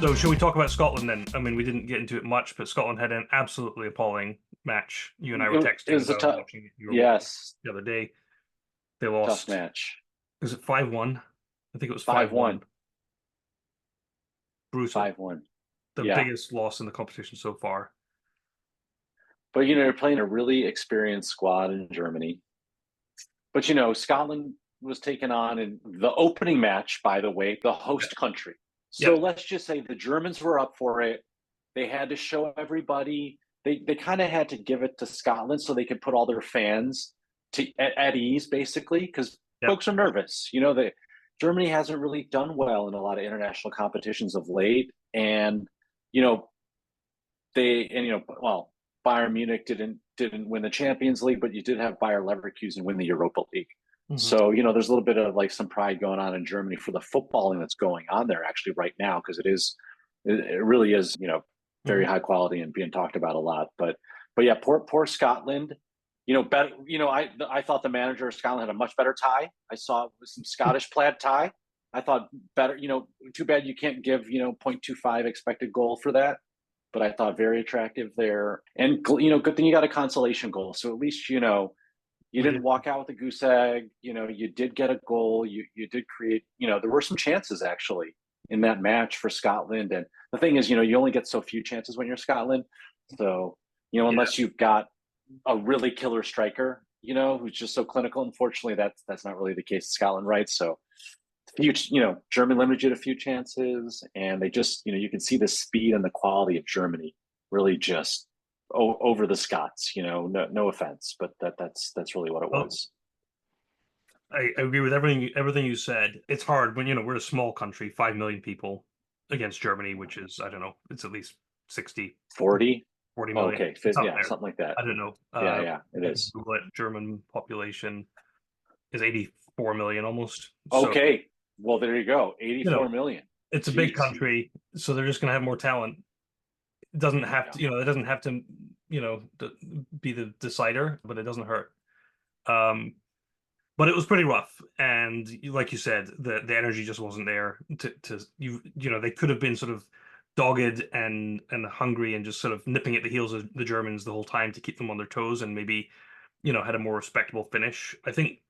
So, shall we talk about Scotland then? I mean, we didn't get into it much, but Scotland had an absolutely appalling match. You and I were It texting was as a I was tough, watching it. You were watching yes, the other day. They tough lost. match. Was it 5-1? I think it was 5-1. 5-1, Brutal. 5-1. The Yeah. biggest loss in the competition so far. But, you're playing a really experienced squad in Germany. But, Scotland was taken on in the opening match, by the way, the Yeah. host country. So Yep. let's just say the Germans were up for it. They had to show everybody, they kind of had to give it to Scotland so they could put all their fans at ease, basically, because Yep. folks are nervous. Germany hasn't really done well in a lot of international competitions of late. And, you know, well, Bayern Munich didn't win the Champions League, but you did have Bayer Leverkusen win the Europa League. Hmm. So, there's a little bit of like some pride going on in Germany for the footballing that's going on there actually right now, because it really is, very Hmm. high quality and being talked about a lot. But yeah, poor Scotland. Better. I thought the manager of Scotland had a much better tie. I saw it was some Scottish plaid tie. I thought better. Too bad you can't give 0.25 expected goal for that, but I thought very attractive there. And good thing you got a consolation goal, so at least you We didn't did. walk out with a goose egg. You did get a goal. You did create. There were some chances actually in that match for Scotland. And the thing is, you only get so few chances when you're Scotland. So Yeah. unless you've got a really killer striker, who's just so clinical. Unfortunately, that's not really the case in Scotland, right? So Germany limited you to a few chances, and they just, you can see the speed and the quality of Germany really just over the Scots. No offense, but that's really what it Well, was. I agree with everything you said. It's hard when we're a small country, 5 million people, against Germany, which is, I don't know, it's at least 60, 40. 40 million. Okay, It's up yeah, there. something like that. I don't know. Yeah, yeah, it I can is. Google it. German population is 84 million almost. So, Okay, well there you go, you know, 84 million. it's a big Jeez. country, so they're just going to have more talent. It doesn't have Yeah, to, it doesn't have to, be the decider, but it doesn't hurt. Um, but it was pretty rough, and like you said, the energy just wasn't there. They could have been sort of dogged and hungry and just sort of nipping at the heels of the Germans the whole time to keep them on their toes, and maybe had a more respectable finish. I think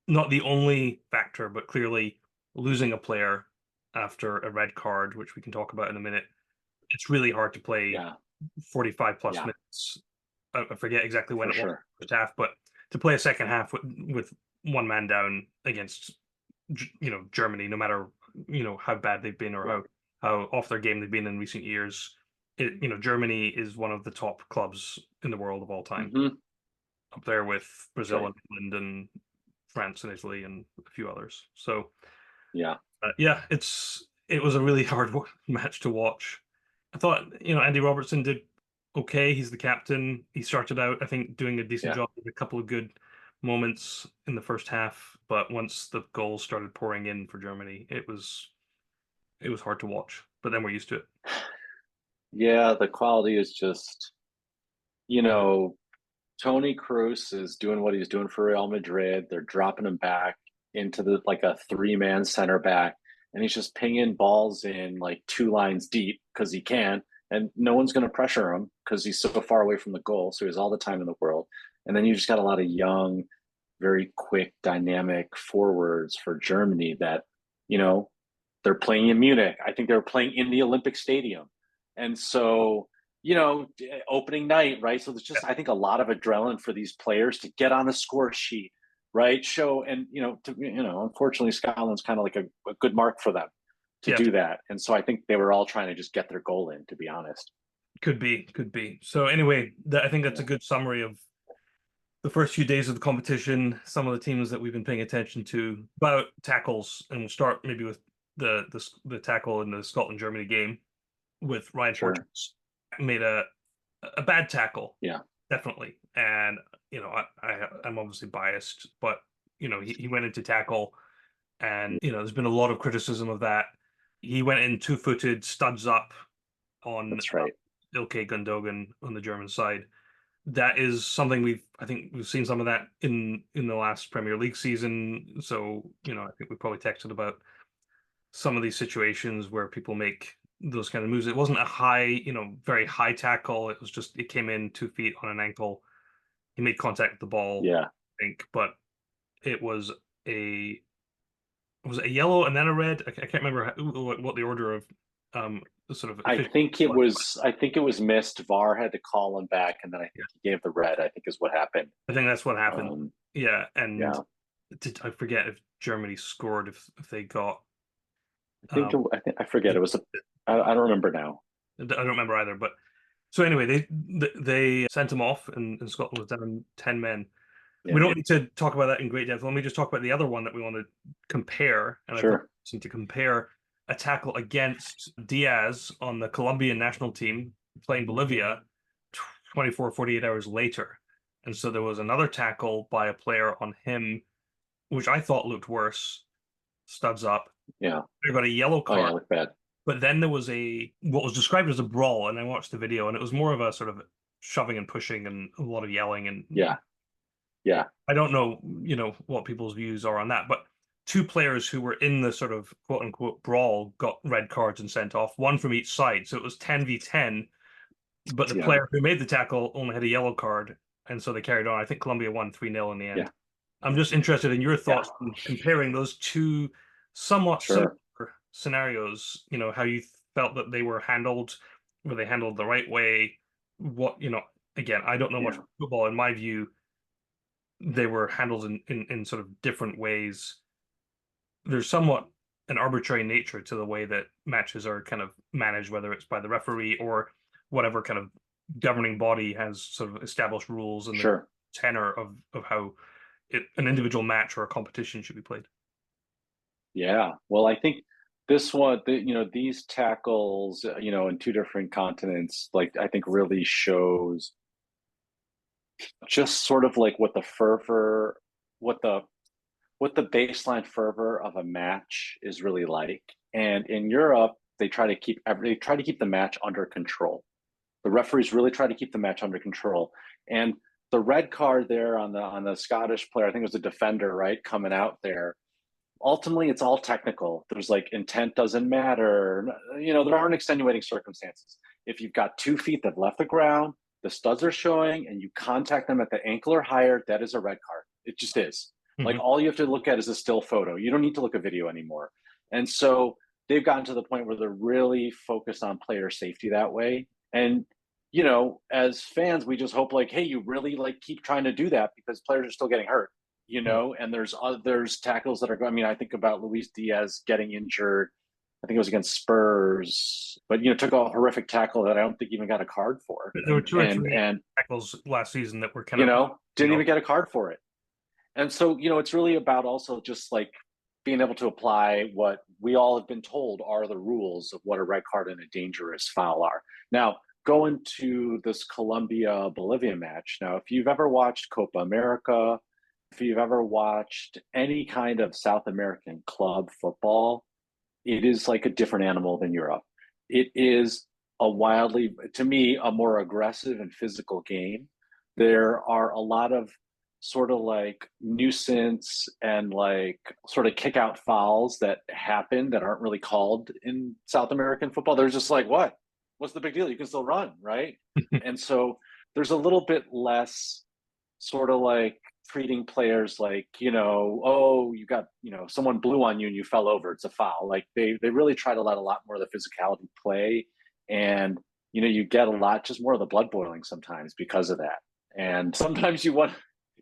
not the only factor, but clearly losing a player after a red card, which we can talk about in a minute. It's really hard to play yeah, 45 plus yeah, minutes. I forget exactly when for it was sure. first half, but to play a second half with one man down against Germany, no matter how bad they've been or Yeah. how off their game they've been in recent years. Germany is one of the top clubs in the world of all time, Mm-hmm. up there with That's Brazil right. and England and France and Italy and a few others. So Yeah, yeah, it was a really hard match to watch. I thought Andy Robertson did okay. He's the captain. He started out, I think, doing a decent yeah. job with a couple of good moments in the first half, but once the goals started pouring in for Germany, it was hard to watch. But then we're used to it. Yeah, the quality is just, you know, Tony Cruz is doing what he's doing for Real Madrid. They're dropping him back into the like a three-man center back, and he's just pinging balls in like two lines deep because he can, and no one's going to pressure him because he's so far away from the goal. So he has all the time in the world. And then you just got a lot of young, very quick, dynamic forwards for Germany that, you know, they're playing in Munich. I think they were playing in the Olympic Stadium. And so, opening night, right? So there's Yeah, just, I think, a lot of adrenaline for these players to get on the score sheet, right? Show, and, unfortunately, Scotland's kind of like a good mark for them to yeah, do that. And so I think they were all trying to just get their goal in, to be honest. could be, could be. So anyway, I think that's a Yeah. good summary of the first few days of the competition, some of the teams that we've been paying attention to. About tackles, and we'll start maybe with the tackle in the Scotland Germany game with Ryan Sure. Porteous. Made a bad tackle, Yeah. definitely, and I'm obviously biased, but he went into tackle, and there's been a lot of criticism of that. He went in 2-footed, studs up on That's right. Ilkay Gundogan on the German side. That is something I think we've seen some of that in the last Premier League season. So I think we probably texted about some of these situations where people make those kind of moves. It wasn't a high, very high tackle. It was just it came in 2 feet on an ankle. He made contact with the ball, Yeah. I think, but it a was it a yellow and then a red? I can't remember what the order of um sort of I official think it was. was I think it was missed. VAR had to call him back, and then I Yeah, think he gave the red, I think is what happened. I think that's what happened. Um, Yeah, and yeah. I forget if Germany scored if they got I um think I forget. It was I don't remember now. I don't remember either, but so anyway, they sent him off, and Scotland was down 10 men. We Yeah. don't need to talk about that in great depth. Let me just talk about the other one that we want to compare, and I thought Sure. to compare a tackle against Diaz on the Colombian national team playing Bolivia 24, 48 hours later. And so there was another tackle by a player on him, which I thought looked worse, studs up. Yeah. They got a yellow Oh yeah, card. look bad. But then there was what was described as a brawl, and I watched the video, and it was more of a sort of shoving and pushing and a lot of yelling. And Yeah. Yeah. I don't know, what people's views are on that, but two players who were in the sort of quote unquote brawl got red cards and sent off, one from each side. So it was 10v10, but the Yeah. player who made the tackle only had a yellow card, and so they carried on. I think Colombia won 3-0 in the Yeah. end. I'm just interested in your Yeah. thoughts in comparing those two somewhat similar Sure. scenarios, how you felt that they were they handled the right way? Again, I don't know much Yeah. about football. In my view, they were handled in sort of different ways. There's somewhat an arbitrary nature to the way that matches are kind of managed, whether it's by the referee or whatever kind of governing body has sort of established rules and the Sure. tenor of how an individual match or a competition should be played. Yeah. Well, I think this one, these tackles, in two different continents, like I think really shows just sort of like what the what the baseline fervor of a match is really like. And in Europe, they try to keep the match under control. The referees really try to keep the match under control. And the red card there on the Scottish player, I think it was a defender, right, coming out there. Ultimately, it's all technical. There's like intent doesn't matter. There aren't extenuating circumstances. If you've got 2 feet that left the ground, the studs are showing, and you contact them at the ankle or higher, that is a red card. It just is. Like Hmm. all you have to look at is a still photo. You don't need to look at video anymore. And so they've gotten to the point where they're really focused on player safety that way. And as fans, we just hope like, hey, you really like keep trying to do that because players are still getting hurt. Yeah. And there's tackles that are. I mean, I think about Luis Diaz getting injured. I think it was against Spurs, but took a horrific tackle that I don't think even got a card for, There were two or three and tackles last season that were kind of, didn't even get a card for it. And so it's really about also just like being able to apply what we all have been told are the rules of what a red card and a dangerous foul are. Now, going to this Colombia Bolivia match. Now, if you've ever watched Copa America, if you've ever watched any kind of South American club football, it is like a different animal than Europe. It is to me, a more aggressive and physical game. There are a lot of sort of like nuisance and like sort of kick out fouls that happen that aren't really called in South American football. They're just like, what? What's the big deal? You can still run, right? And so there's a little bit less sort of like treating players like, oh, you got, someone blew on you and you fell over, it's a foul. Like they really try to let a lot more of the physicality play. And you get a lot just more of the blood boiling sometimes because of that. And sometimes you want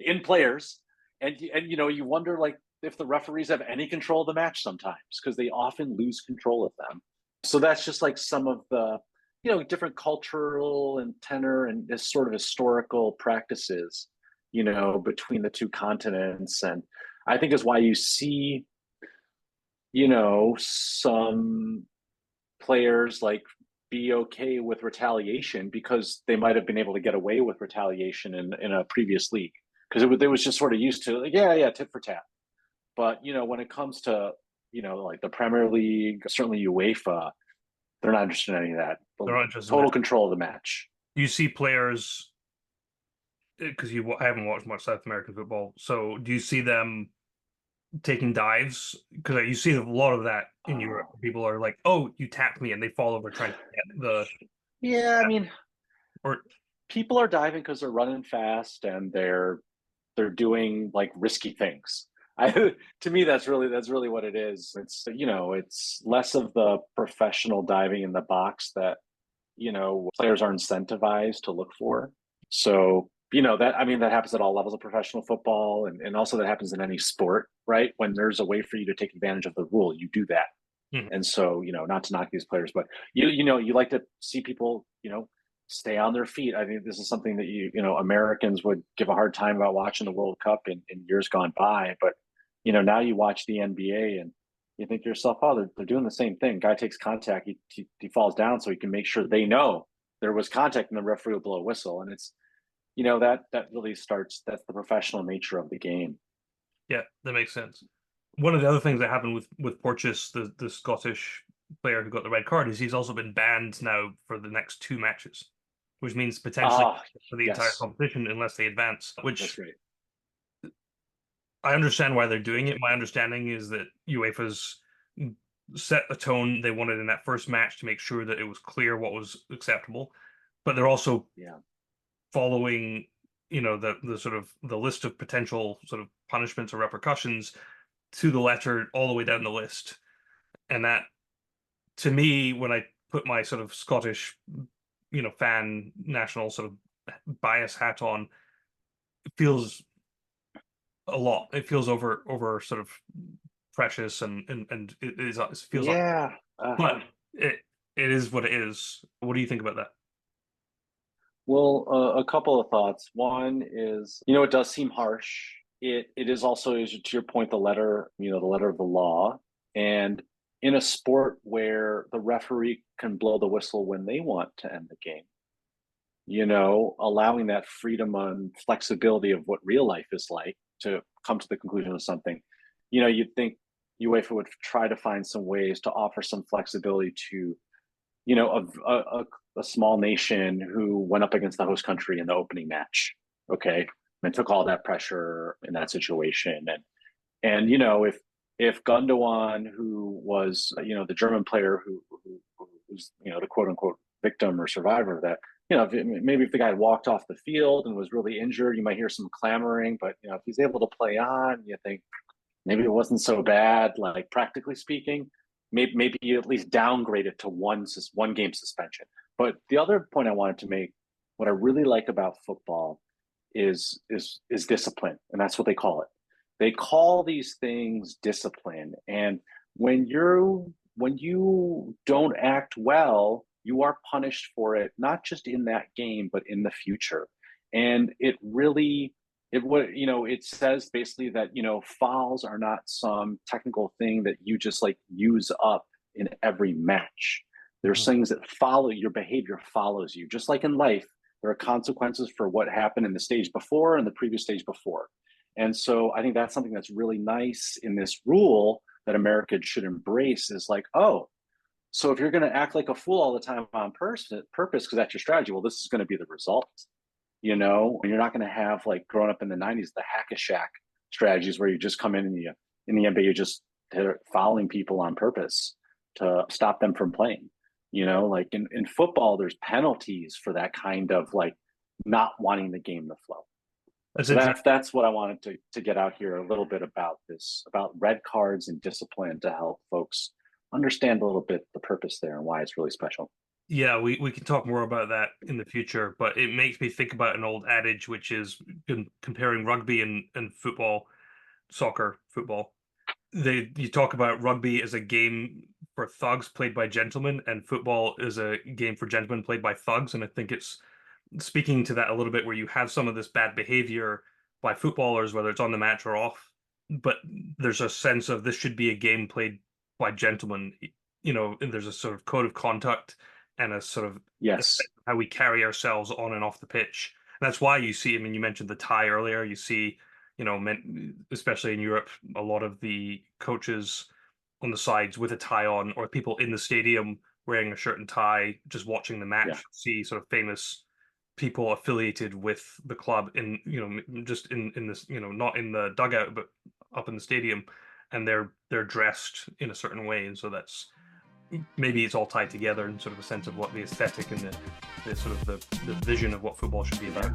in players, and you wonder like if the referees have any control of the match sometimes because they often lose control of them. So that's just like some of the different cultural and tenor and this sort of historical practices between the two continents. And I think is why you see some players like be okay with retaliation because they might have been able to get away with retaliation in a previous league because it was just sort of used to like, yeah, tit for tat. But when it comes to like the Premier League, certainly UEFA, they're not interested in any of that. they're not interested in Total that. control of the match. You see players because I haven't watched much South American football. So do you see them taking dives, because you see a lot of that in Europe. Oh, People are like, "Oh, you tapped me," and they fall over trying to get yeah. I mean, or people are diving because they're running fast and they're doing like risky things. I to me that's really what it is. It's it's less of the professional diving in the box that players are incentivized to look for. So that I mean that happens at all levels of professional football, and also that happens in any sport, right? When there's a way for you to take advantage of the rule, you do that. Mhm. And so, not to knock these players, but you like to see people, stay on their feet. I think this is something that Americans would give a hard time about watching the World Cup in years gone by. But now you watch the NBA and you think to yourself, oh, they're doing the same thing. Guy takes contact, he falls down so he can make sure they know there was contact, and the referee will blow a whistle. And it's that really starts. That's the professional nature of the game. Yeah, that makes sense. One of the other things that happened with Porteous, the Scottish player who got the red card, is he's also been banned now for the next two matches, which means potentially Ah, for the entire yes, competition unless they advance. that's Which right. I understand why they're doing it. My understanding is that UEFA's set a tone they wanted in that first match to make sure that it was clear what was acceptable, but they're also Yeah. following, the sort of the list of potential sort of punishments or repercussions to the letter all the way down the list. And that, to me, when I put my sort of Scottish, fan national sort of bias hat on, it feels a lot. It feels over sort of precious, and it feels like, Yeah. but it is what it is. What do you think about that? Well, a couple of thoughts. One is, it does seem harsh. It is also, to your point, the letter of the law. And in a sport where the referee can blow the whistle when they want to end the game, allowing that freedom and flexibility of what real life is like to come to the conclusion of something, you'd think UEFA would try to find some ways to offer some flexibility to a small nation who went up against the host country in the opening match. Okay, and took all that pressure in that situation, and if Gundogan, who was the German player who was the quote unquote victim or survivor of that, maybe if the guy walked off the field and was really injured, you might hear some clamoring. But if he's able to play on, you think maybe it wasn't so bad, like practically speaking. Maybe you at least downgrade it to one game suspension. But the other point I wanted to make, what I really like about football is discipline, and that's what they call it. They call these things discipline, and when you don't act well, you are punished for it, not just in that game, but in the future. And it says basically that fouls are not some technical thing that you just like use up in every match. There's Mhm. things that follow your behavior, follows you, just like in life. There are consequences for what happened in the stage before and the previous stage before. And so I think that's something that's really nice in this rule that America should embrace, is like, oh, so if you're going to act like a fool all the time on purpose because that's your strategy, well, this is going to be the result. And you're not going to have, like, growing up in the 90s, the hack a shack strategies where you just come in the NBA, you're just fouling people on purpose to stop them from playing. Like in football, there's penalties for that kind of, like, not wanting the game to flow. That's So interesting. that's what I wanted to get out here a little bit about this, about red cards and discipline, to help folks understand a little bit the purpose there and why it's really special. Yeah, we can talk more about that in the future, but it makes me think about an old adage, which is comparing rugby and football, soccer, football. You talk about rugby as a game for thugs played by gentlemen, and football is a game for gentlemen played by thugs. And I think it's speaking to that a little bit, where you have some of this bad behavior by footballers, whether it's on the match or off, but there's a sense of this should be a game played by gentlemen, and there's a sort of code of conduct and a sort of a Yes. sense of how we carry ourselves on and off the pitch. And that's why you see, I mean, you mentioned the tie earlier, you see, especially in Europe, a lot of the coaches on the sides with a tie on, or people in the stadium wearing a shirt and tie, just watching the Yeah. match. See sort of famous people affiliated with the club in, just in this, not in the dugout, but up in the stadium, and they're dressed in a certain way, and so that's maybe it's all tied together in sort of a sense of what the aesthetic and the sort of the vision of what football should be about.